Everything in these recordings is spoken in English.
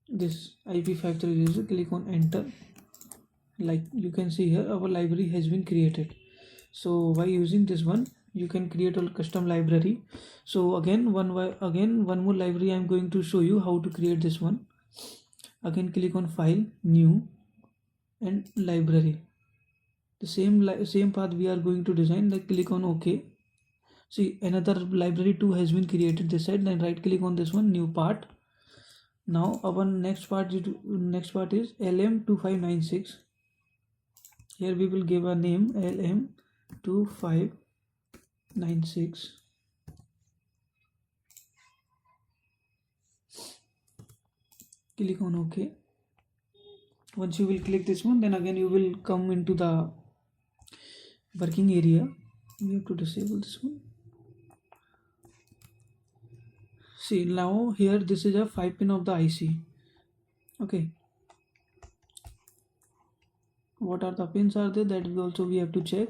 this IP530, click on enter. Like you can see here, our library has been created. So by using this one, you can create a custom library. So again one more library I'm going to show you how to create this one. Again click on file, new, and library. The same path we are going to design. Like click on OK. See, another library 2 has been created this side. Then right click on this one, new part. Now our next part is LM2596. Here we will give a name, LM2596. Click on OK. Once you will click this one, then again you will come into the working area. We have to disable this one. See, now here this is a 5-pin of the IC. Okay, what are the pins are there, that we have to check.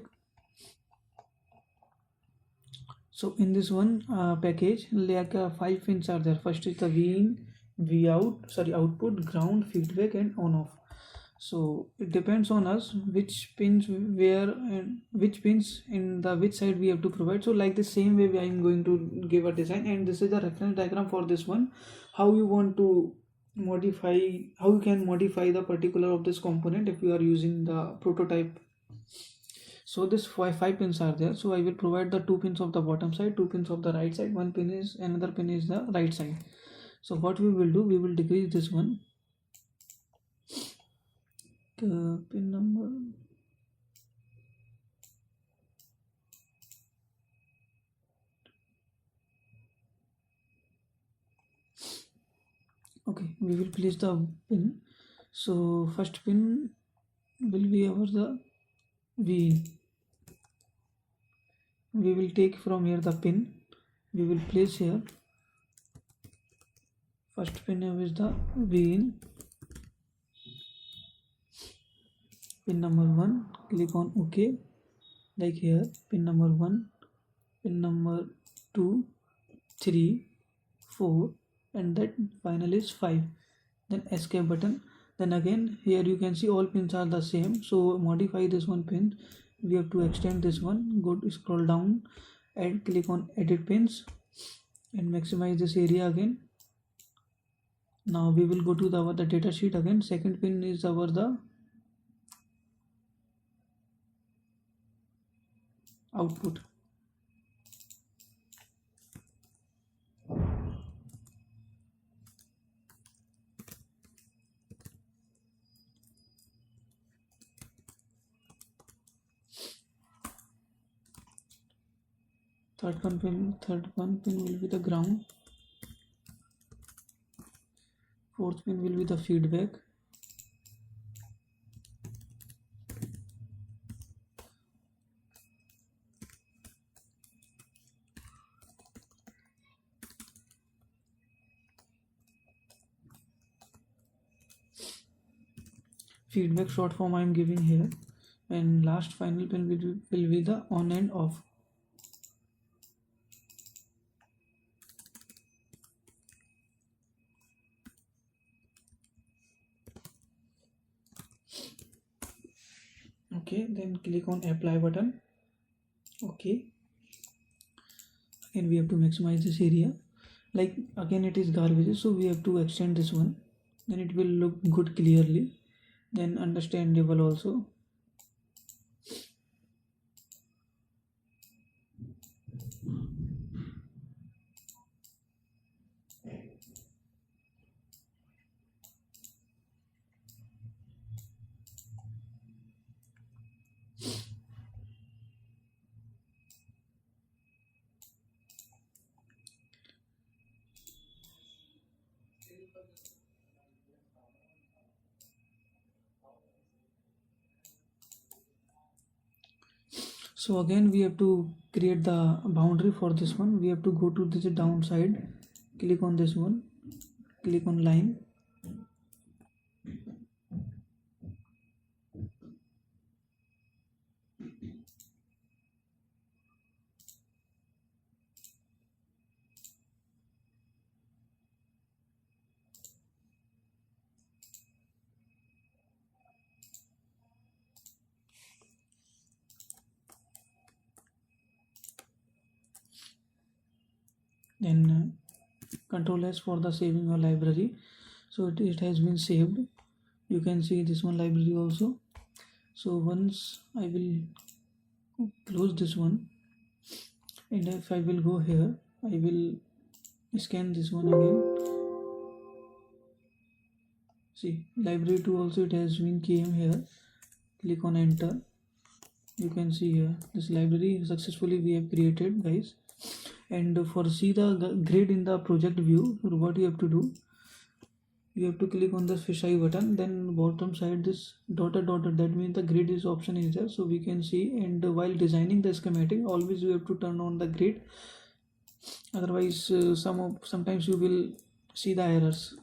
So in this one package, like 5 pins are there. First is the V in, V out, output, ground, feedback, and on off. So it depends on us which pins where and which pins in the which side we have to provide. So like the same way I am going to give a design, and this is the reference diagram for this one, how you want to modify, how you can modify the particular of this component if you are using the prototype. So this five pins are there. So I will provide the 2 pins of the bottom side, 2 pins of the right side, another pin is the right side. So what we will do, we will decrease this one, the pin number. Okay, we will place the pin. So first pin will be the V. We will take from here the pin, we will place here. First pin is the V in. Pin number 1, click on OK. Like here, pin number 1, pin number 2, 3, 4, and that final is 5. Then escape button. Then again here you can see all pins are the same. So modify this one pin. We have to extend this one. Go to scroll down and click on edit pins and maximize this area again. Now we will go to the data sheet again. Second pin is the output. Third one pin will be the ground. Fourth pin will be the feedback. Feedback short form I am giving here, and last final pin will be the on and off. Okay, then click on apply button. Okay, again we have to maximize this area. Like again it is garbage, so we have to extend this one, then it will look good clearly, then understandable also. So again we have to create the boundary for this one. We have to go to this downside, click on this one, click on line. then control S for the saving a library. So it has been saved. You can see this one library also. So once I will close this one, and if I will go here, I will scan this one again. See, library 2 also it has been came here. Click on enter. You can see here this library successfully we have created, guys. And for see the grid in the project view, what you have to do, you have to click on the fisheye button, then bottom side this dotted, that means the grid is option is there, so we can see. And while designing the schematic, always you have to turn on the grid, otherwise sometimes you will see the errors.